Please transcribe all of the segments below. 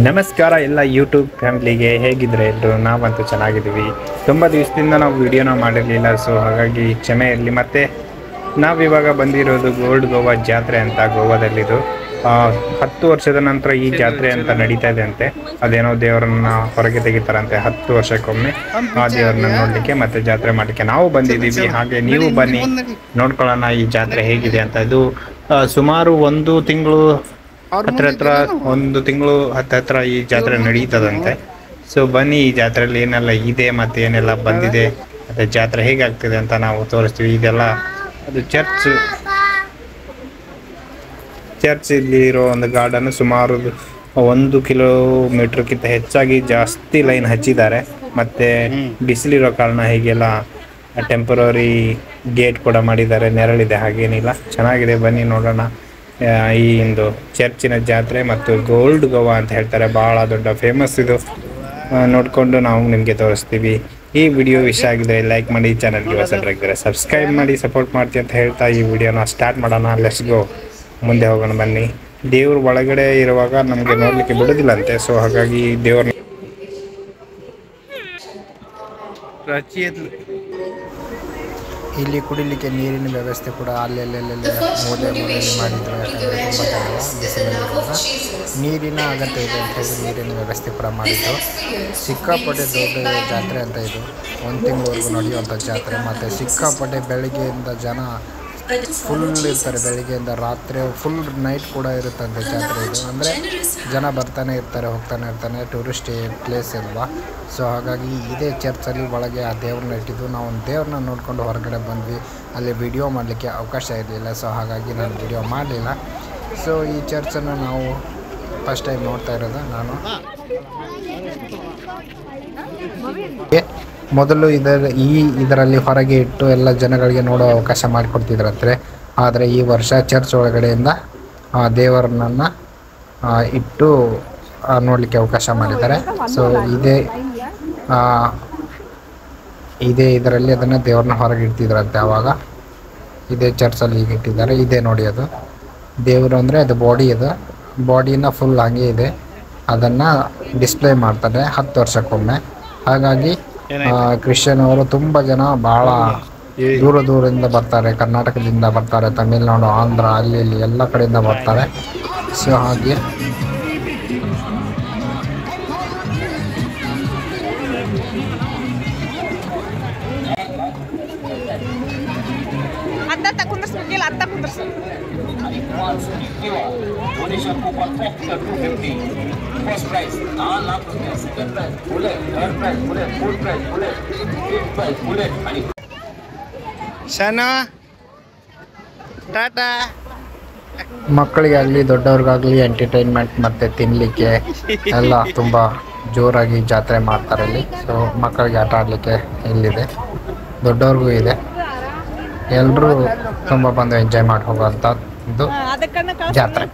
ನಮಸ್ಕಾರ ಎಲ್ಲ ಯೂಟ್ಯೂಬ್ ಫ್ಯಾಮಿಲಿಗೆ, ಹೇಗಿದ್ರೆ ಎಲ್ಲರೂ? ನಾವಂತೂ ಚೆನ್ನಾಗಿದ್ದೀವಿ. ತುಂಬ ದಿವಸದಿಂದ ನಾವು ವಿಡಿಯೋನ ಮಾಡಿರಲಿಲ್ಲ, ಸೊ ಹಾಗಾಗಿ ಕ್ಷಮೆ ಇರಲಿ. ಮತ್ತು ನಾವಿವಾಗ ಬಂದಿರೋದು ಗೋಲ್ಡ್ ಗೋವಾ ಜಾತ್ರೆ ಅಂತ, ಗೋವಾದಲ್ಲಿದ್ದು 10 ವರ್ಷದ ನಂತರ ಈ ಜಾತ್ರೆ ಅಂತ ನಡೀತಾ ಇದೆ ಅಂತೆ. ಅದೇನೋ ದೇವರನ್ನ ಹೊರಗೆ ತೆಗಿತಾರಂತೆ 10 ವರ್ಷಕ್ಕೊಮ್ಮೆ, ಆ ದೇವರನ್ನ ನೋಡಲಿಕ್ಕೆ ಮತ್ತು ಜಾತ್ರೆ ಮಾಡಲಿಕ್ಕೆ ನಾವು ಬಂದಿದ್ದೀವಿ. ಹಾಗೆ ನೀವು ಬನ್ನಿ, ನೋಡ್ಕೊಳ್ಳೋಣ ಈ ಜಾತ್ರೆ ಹೇಗಿದೆ ಅಂತ. ಇದು ಸುಮಾರು ಒಂದು ತಿಂಗಳು ಹತ್ರ ಒಂದು ತಿಂಗಳು ಹತ್ರ ಈ ಜಾತ್ರೆ ನಡೀತದಂತೆ. ಸೊ ಬನ್ನಿ, ಈ ಜಾತ್ರೆಯಲ್ಲಿ ಏನೆಲ್ಲ ಇದೆ ಮತ್ತು ಏನೆಲ್ಲ ಬಂದಿದೆ ಮತ್ತು ಜಾತ್ರೆ ಹೇಗಾಗ್ತಿದೆ ಅಂತ ನಾವು ತೋರಿಸ್ತೀವಿ. ಇದೆಲ್ಲ ಅದು ಚರ್ಚ್ ಇಲ್ಲಿ ಇರೋ ಒಂದು ಗಾರ್ಡನ್. ಸುಮಾರು 1 ಕಿಲೋಮೀಟರ್ಗಿಂತ ಹೆಚ್ಚಾಗಿ ಜಾಸ್ತಿ ಲೈನ್ ಹಚ್ಚಿದ್ದಾರೆ. ಮತ್ತು ಬಿಸಿಲಿರೋ ಕಾರಣ ಹೀಗೆಲ್ಲ ಟೆಂಪರರಿ ಗೇಟ್ ಕೂಡ ಮಾಡಿದ್ದಾರೆ. ನೆರಳಿದೆ, ಹಾಗೇನಿಲ್ಲ, ಚೆನ್ನಾಗಿದೆ. ಬನ್ನಿ ನೋಡೋಣ ಈ ಒಂದು ಚರ್ಚಿನ ಜಾತ್ರೆ. ಮತ್ತು ಗೋಲ್ಡ್ ಗೋವಾ ಅಂತ ಹೇಳ್ತಾರೆ, ಭಾಳ ದೊಡ್ಡ ಫೇಮಸ್ ಇದು. ನೋಡಿಕೊಂಡು ನಾವು ನಿಮಗೆ ತೋರಿಸ್ತೀವಿ. ಈ ವಿಡಿಯೋ ಇಷ್ಟ ಆಗಿದ್ರೆ ಲೈಕ್ ಮಾಡಿ, ಚಾನಲ್ಗೆ ಹೊಸಬರಾಗಿದ್ದರೆ ಸಬ್ಸ್ಕ್ರೈಬ್ ಮಾಡಿ, ಸಪೋರ್ಟ್ ಮಾಡ್ತೀವಿ ಅಂತ ಹೇಳ್ತಾ ಈ ವಿಡಿಯೋನ ಸ್ಟಾರ್ಟ್ ಮಾಡೋಣ. ಲೆಟ್ಸ್ ಗೋ, ಮುಂದೆ ಹೋಗೋಣ ಬನ್ನಿ. ದೇವ್ರ ಒಳಗಡೆ ಇರುವಾಗ ನಮಗೆ ನೋಡಲಿಕ್ಕೆ ಬಿಡೋದಿಲ್ಲಂತೆ, ಸೊ ಹಾಗಾಗಿ ದೇವ್ರ ಇಲ್ಲಿ ಕುಡಿಲಿಕ್ಕೆ ನೀರಿನ ವ್ಯವಸ್ಥೆ ಕೂಡ ಅಲ್ಲೆಲ್ಲೆಲ್ಲೆಲ್ಲ ಮೂಲೆಯಲ್ಲಿ ಮಾಡಿದ್ರು. ಯಾಕಂದರೆ ತುಂಬ ಜನ ಬಿಸಿಲಲ್ಲಿರುವಾಗ ನೀರಿನ ಅಗತ್ಯ ಇದೆ ಅಂತ ಹೇಳಿ ನೀರಿನ ವ್ಯವಸ್ಥೆ ಕೂಡ ಮಾಡಿದ್ರು. ಸಿಕ್ಕಾಪಟ್ಟೆ ದೊಡ್ಡ ಜಾತ್ರೆ ಅಂತ ಇದು, 1 ತಿಂಗಳವರೆಗೂ ನಡೆಯುವಂಥ ಜಾತ್ರೆ. ಮತ್ತು ಸಿಕ್ಕಾಪಟ್ಟೆ ಬೆಳಗ್ಗೆಯಿಂದ ಜನ ಫುಲ್ ಇರ್ತಾರೆ, ಬೆಳಗ್ಗೆಯಿಂದ ರಾತ್ರಿ ಫುಲ್ ನೈಟ್ ಕೂಡ ಇರುತ್ತಂತೆ ಜಾತ್ರೆ ಇದು. ಅಂದರೆ ಜನ ಬರ್ತಾನೆ ಇರ್ತಾರೆ, ಹೋಗ್ತಾನೆ ಇರ್ತಾನೆ. ಟೂರಿಸ್ಟ್ ಪ್ಲೇಸ್ ಅಲ್ವಾ, ಸೊ ಹಾಗಾಗಿ ಇದೇ ಚರ್ಚಲ್ಲಿ ಒಳಗೆ ಆ ದೇವ್ರನ್ನ ಇಟ್ಟಿದ್ದು. ನಾವು ಒಂದು ದೇವ್ರನ್ನ ನೋಡಿಕೊಂಡು ಹೊರಗಡೆ ಬಂದ್ವಿ. ಅಲ್ಲಿ ವಿಡಿಯೋ ಮಾಡಲಿಕ್ಕೆ ಅವಕಾಶ ಇರಲಿಲ್ಲ, ಸೊ ಹಾಗಾಗಿ ನಾನು ವಿಡಿಯೋ ಮಾಡಲಿಲ್ಲ. ಸೊ ಈ ಚರ್ಚನ್ನು ನಾವು ಫಸ್ಟ್ ಟೈಮ್ ನೋಡ್ತಾ ಇರೋದು ನಾನು. ಮೊದಲು ಇದರಲ್ಲಿ ಹೊರಗೆ ಇಟ್ಟು ಎಲ್ಲ ಜನಗಳಿಗೆ ನೋಡೋ ಅವಕಾಶ ಮಾಡಿಕೊಡ್ತಿದ್ರಂತೆ. ಆದರೆ ಈ ವರ್ಷ ಚರ್ಚ್ ಒಳಗಡೆಯಿಂದ ದೇವರನ್ನ ಇಟ್ಟು ನೋಡಲಿಕ್ಕೆ ಅವಕಾಶ ಮಾಡಿದ್ದಾರೆ. ಸೊ ಇದೇ ಇದರಲ್ಲಿ ಅದನ್ನು ದೇವ್ರನ್ನ ಹೊರಗೆ ಇಡ್ತಿದ್ರಂತೆ. ಆವಾಗ ಇದೇ ಚರ್ಚಲ್ಲಿ ಈಗ ಇಟ್ಟಿದ್ದಾರೆ. ಇದೇ ನೋಡಿ, ಅದು ದೇವರು ಅಂದರೆ ಅದು ಬಾಡಿ, ಇದು ಬಾಡಿನ ಫುಲ್ ಹಂಗೆ ಇದೆ, ಅದನ್ನು ಡಿಸ್ಪ್ಲೇ ಮಾಡ್ತಾರೆ 10 ವರ್ಷಕ್ಕೊಮ್ಮೆ. ಹಾಗಾಗಿ ಕ್ರಿಶ್ಚಿಯನ್ ಅವರು ತುಂಬ ಜನ ಭಾಳ ದೂರದಿಂದ ಬರ್ತಾರೆ. ಕರ್ನಾಟಕದಿಂದ ಬರ್ತಾರೆ, ತಮಿಳುನಾಡು, ಆಂಧ್ರ, ಅಲ್ಲಿ ಎಲ್ಲ ಕಡೆಯಿಂದ ಬರ್ತಾರೆ. ಸೊ ಹಾಗೆ First prize, 4 lakh rupees. Second prize, bullet. Third prize, bullet. Fourth prize, bullet. Fifth prize, bullet. ಶನಾ ಟಾಟಾ. ಮಕ್ಕಳಿಗಾಗಲಿ ದೊಡ್ಡವ್ರಿಗಾಗಲಿ ಎಂಟರ್ಟೈನ್ಮೆಂಟ್ ಮತ್ತು ತಿನ್ನಲಿಕ್ಕೆ ಎಲ್ಲ ತುಂಬ ಜೋರಾಗಿ ಜಾತ್ರೆ ಮಾಡ್ತಾರೆ ಇಲ್ಲಿ. ಸೊ ಮಕ್ಕಳಿಗೆ ಆಟ ಆಡಲಿಕ್ಕೆ ಇಲ್ಲಿದೆ, ದೊಡ್ಡವ್ರಿಗೂ ಇದೆ. ಎಲ್ಲರೂ ತುಂಬ ಬಂದು ಎಂಜಾಯ್ ಮಾಡಿ ಹೋಗುವಂಥದ್ದು ಜಾತ್ರೆ.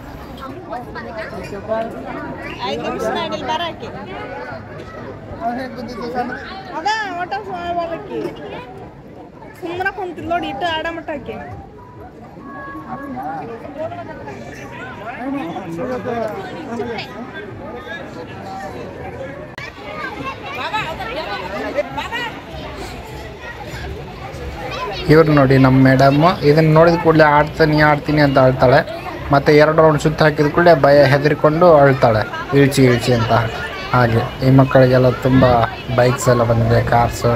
ಸುಮ್ಮನೆ ಕುಂತಿದ್ ನೋಡಿ, ಇಟ್ಟು ಆಡ ಮಟ್ಟಕ್ಕೆ ಇವ್ರು ನೋಡಿ, ನಮ್ಮ ಮೇಡಮ್ಮು ಇದನ್ನು ನೋಡಿದ ಕೂಡಲೇ ಆಡ್ತೀನಿ ಅಂತ ಅಳ್ತಾಳೆ. ಮತ್ತು 2 ರೌಂಡ್ ಸುತ್ತ ಹಾಕಿದ ಕೂಡಲೇ ಹೆದರಿಕೊಂಡು ಅಳ್ತಾಳೆ, ಇಳ್ಚಿ ಅಂತ. ಹಾಗೆ ಈ ಮಕ್ಕಳಿಗೆಲ್ಲ ತುಂಬ ಬೈಕ್ಸ್ ಎಲ್ಲ ಬಂದಿದೆ, ಕಾರ್ಸು.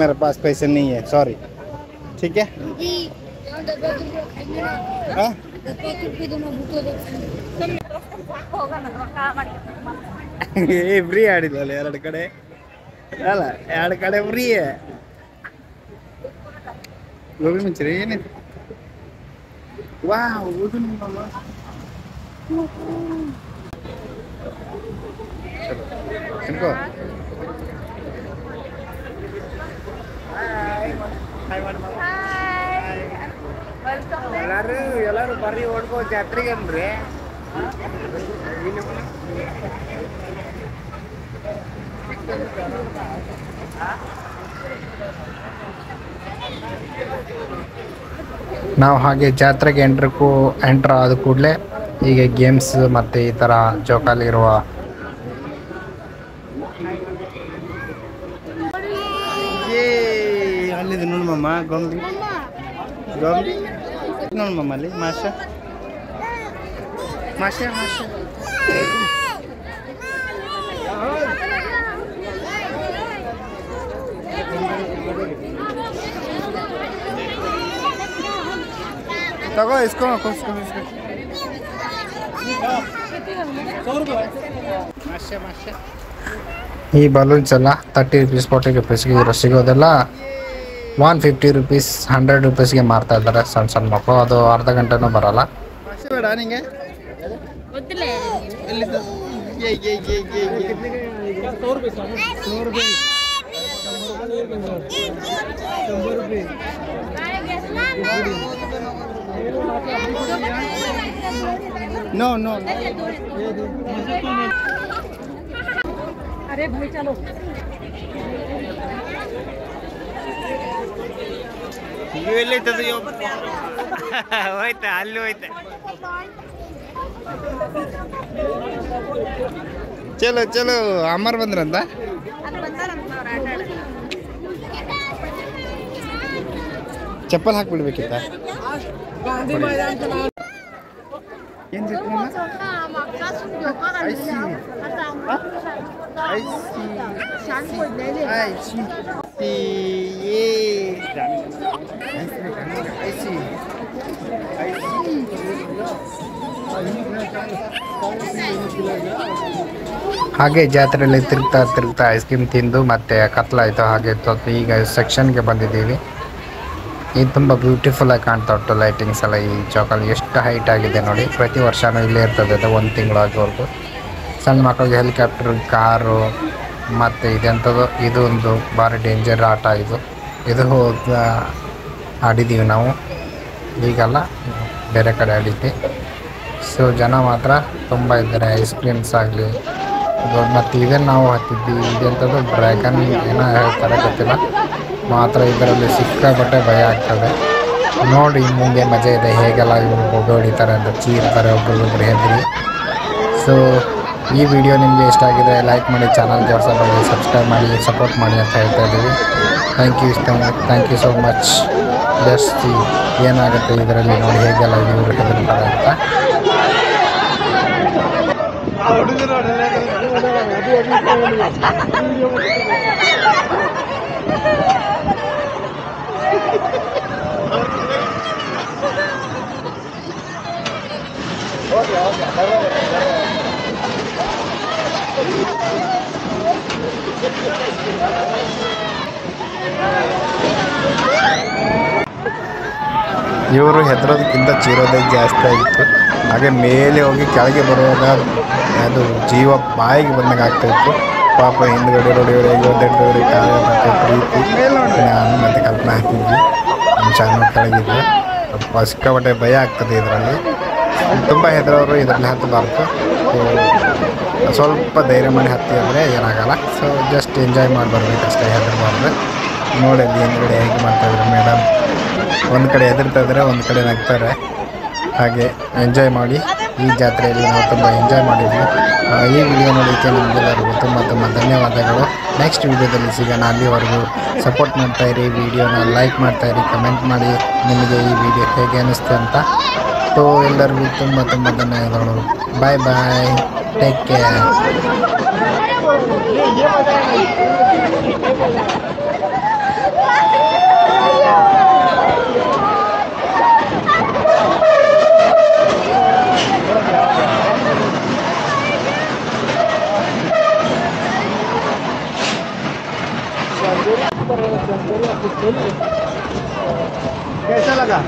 मेरे पास पैसे नहीं है, सॉरी. ठीक है, ಫ್ರೀ ಆಡಿದ್ವಲ್ಲ 2 ಕಡೆ ಅಲ್ಲ, 2 ಕಡೆ ಫ್ರೀ. ಗೋಬಿ ಮಂಚೂರಿ ಏನಿದೆ? ವಾವ್, ಚಲೋ. ಎಲ್ಲರೂ ಬರ್ರಿ, ಓಡ್ಕೋ ಜಾತ್ರೆಗೆ ಅನ್ರಿ. ನಾವು ಹಾಗೆ ಜಾತ್ರೆಗೆ ಎಂಟ್ರ್ ಆದ ಕೂಡಲೇ ಹೀಗೆ ಗೇಮ್ಸ್ ಮತ್ತು ಈ ಥರ ಜೋಕಾಲಿರುವ ಅಲ್ಲಿದೆ ನೋಡಿ ಮಮ್ಮ ಗೊಂಬಿ ನೋಡಿ ಮಮ್ಮ ಅಲ್ಲಿ ಮಾಷ ತಗೋ ಇಸ್ಕೊ ಈ ಬಲೂನ್ಸ್ ಎಲ್ಲ 30 ರೂಪೀಸ್ 40 ರೂಪೀಸ್ಗೆ ಸಿಗೋದೆಲ್ಲ 150 ರೂಪೀಸ್ 100 ರೂಪೀಸ್ಗೆ ಮಾರ್ತಾ ಇದ್ದಾರೆ ಸಣ್ಣ ಮಕ್ಕಳು. ಅದು ಅರ್ಧ ಗಂಟೆನೂ ಬರಲ್ಲ. ಬೇಡ ನಿಂಗೆ नो नो अरे भाई चलो ಹೋಯ್ತಾ ಅಲ್ಲಿ ಹೋಯ್ತಾ ಚಲೋ ಚಲೋ ಅಮ್ಮರ್ ಬಂದ್ರಂತ ಚಪ್ಪಲ್ ಹಾಕ್ಬಿಡ್ಬೇಕಿತ್ತ ಏನ್ ಹಾಗೆ ಜಾತ್ರೆಯಲ್ಲಿ ತಿರುಗ್ತಾ ಐಸ್ ಕ್ರೀಮ್ ತಿಂದು ಮತ್ತೆ ಕತ್ಲಾಯಿತು. ಹಾಗೆ ಈಗ ಸೆಕ್ಷನ್ಗೆ ಬಂದಿದ್ದೀವಿ. ಇದು ತುಂಬ ಬ್ಯೂಟಿಫುಲ್ ಆಗಿ ಕಾಣ್ತಾ ಉಂಟು ಲೈಟಿಂಗ್ಸ್ ಎಲ್ಲ. ಈ ಜೋಕಾಲಿ ಎಷ್ಟು ಹೈಟ್ ಆಗಿದೆ ನೋಡಿ. ಪ್ರತಿ ವರ್ಷವೂ ಇಲ್ಲೇ ಇರ್ತದೆ ಅದು 1 ತಿಂಗಳಾಗೋವರೆಗೂ. ಸಣ್ಣ ಮಕ್ಕಳಿಗೆ ಹೆಲಿಕಾಪ್ಟರ್, ಕಾರು ಮತ್ತು ಇದೆಂಥದ್ದು ಇದು ಒಂದು ಭಾರಿ ಡೇಂಜರ್ ಆಟ. ಇದು ಆಡಿದ್ದೀವಿ ನಾವು, ಈಗಲ್ಲ ಬೇರೆ ಕಡೆ ಆಡಿದ್ವಿ. ಸೊ ಜನ ಮಾತ್ರ ತುಂಬ ಇದ್ದಾರೆ. ಐಸ್ ಕ್ರೀಮ್ಸ್ ಆಗಲಿ ಮತ್ತು ಇದನ್ನು ನಾವು ಹತ್ತಿದ್ವಿ. ಇದೆಂಥದ್ದು ಡ್ರ್ಯಾಗನ್ ಏನೋ ಹೇಳ್ತಾರೆ ಗೊತ್ತಿಲ್ಲ. ಮಾತ್ರ ಇದರಲ್ಲಿ ಸಿಕ್ಕಾಪಟ್ಟೆ ಭಯ ಆಗ್ತದೆ. ನೋಡಿ ಮುಂದೆ ಮಜಾ ಇದೆ ಹೇಗೆಲ್ಲ ಇವರು ಹೊಗೆ ಹೊಡಿತಾರೆ ಅಂತ ಚೀರ್ತಾರೆ ಒಬ್ಬರೊಬ್ಬರು ಹೆದರಿ. ಸೊ ಈ ವಿಡಿಯೋ ನಿಮಗೆ ಇಷ್ಟ ಆಗಿದೆ ಲೈಕ್ ಮಾಡಿ, ಚಾನಲ್ಗೆ ಹೊಸಬರಿಗೆ ಸಬ್ಸ್ಕ್ರೈಬ್ ಮಾಡಿ, ಸಪೋರ್ಟ್ ಮಾಡಿ ಅಂತ ಹೇಳ್ತಾ ಇದ್ದೀವಿ. Thank you so much. ಜಾಸ್ತಿ ಏನಾಗುತ್ತೆ ಇದರಲ್ಲಿ ನೋಡಿ ಹೇಗೆಲ್ಲ ಇವರು ಹೆದರ್ತಾರೆ ಅಂತ. ಇವರು ಹೆದರೋದಕ್ಕಿಂತ ಚೀರೋದೇ ಜಾಸ್ತಿ ಆಗಿತ್ತು. ಹಾಗೆ ಮೇಲೆ ಹೋಗಿ ಕೆಳಗೆ ಬರುವಾಗ ಅದು ಜೀವ ಬಾಯಿಗೆ ಬಂದಾಗ ಆಗ್ತಾಯಿತ್ತು. ಪಾಪ ಹಿಂದ್ಗಡೆ ನೋಡಿ ಇವತ್ತೆಂಟುವರೆ ಕಾಲ ಮತ್ತು ಪ್ರೀತಿ ನಾನು ಮತ್ತು ಕಲ್ಪನಾ ಹಾಕಿದ್ವಿ. ನಮ್ಮ ಚಾನಲ್ ಕೆಳಗಿದ್ವಿ. ಸಿಕ್ಕಾಪಟ್ಟೆ ಭಯ ಆಗ್ತದೆ ಇದರಲ್ಲಿ. ತುಂಬ ಹೆದರೋರು ಇದರಲ್ಲಿ ಹತ್ತಬಾರ್ದು. ಸ್ವಲ್ಪ ಧೈರ್ಯ ಮಾಡಿ ಹತ್ತಿ ಅಂದರೆ ಏನಾಗಲ್ಲ. ಸೊ ಜಸ್ಟ್ ಎಂಜಾಯ್ ಮಾಡಿ ಬರ್ಬೇಕಷ್ಟೇ, ಹೆದರಬಾರ್ದು. ನೋಡಿ ಅಲ್ಲಿ ಹಿಂದ್ಗಡೆ ಹೇಗೆ ಮಾಡ್ತಾಯಿದ್ರು ಮೇಡಮ್. ಒಂದು ಕಡೆ ಹೆದರ್ತಾ ಇದ್ದಾರೆ, ಒಂದು ಕಡೆ ನಗ್ತಾರೆ. ಹಾಗೆ ಎಂಜಾಯ್ ಮಾಡಿ. ಈ ಜಾತ್ರೆಯಲ್ಲಿ ನಾವು ತುಂಬ ಎಂಜಾಯ್ ಮಾಡಿದ್ವಿ. ಈ ವಿಡಿಯೋ ನೋಡೋಕ್ಕೆ ನಮಗೆಲ್ಲರಿಗೂ ತುಂಬ ಧನ್ಯವಾದಗಳು. ನೆಕ್ಸ್ಟ್ ವಿಡಿಯೋದಲ್ಲಿ ಸಿಗೋಣ. ಅಲ್ಲಿವರೆಗೂ ಸಪೋರ್ಟ್ ಮಾಡ್ತಾಯಿರಿ, ವಿಡಿಯೋನ ಲೈಕ್ ಮಾಡ್ತಾಯಿರಿ, ಕಮೆಂಟ್ ಮಾಡಿ ನಿಮಗೆ ಈ ವಿಡಿಯೋ ಹೇಗೆ ಅನ್ನಿಸ್ತು ಅಂತ. ಸೊ ಎಲ್ಲರಿಗೂ ತುಂಬ ಧನ್ಯವಾದಗಳು. ಬಾಯ್ ಬಾಯ್, ಟೇಕ್ ಕೇರ್. कैसा लगा?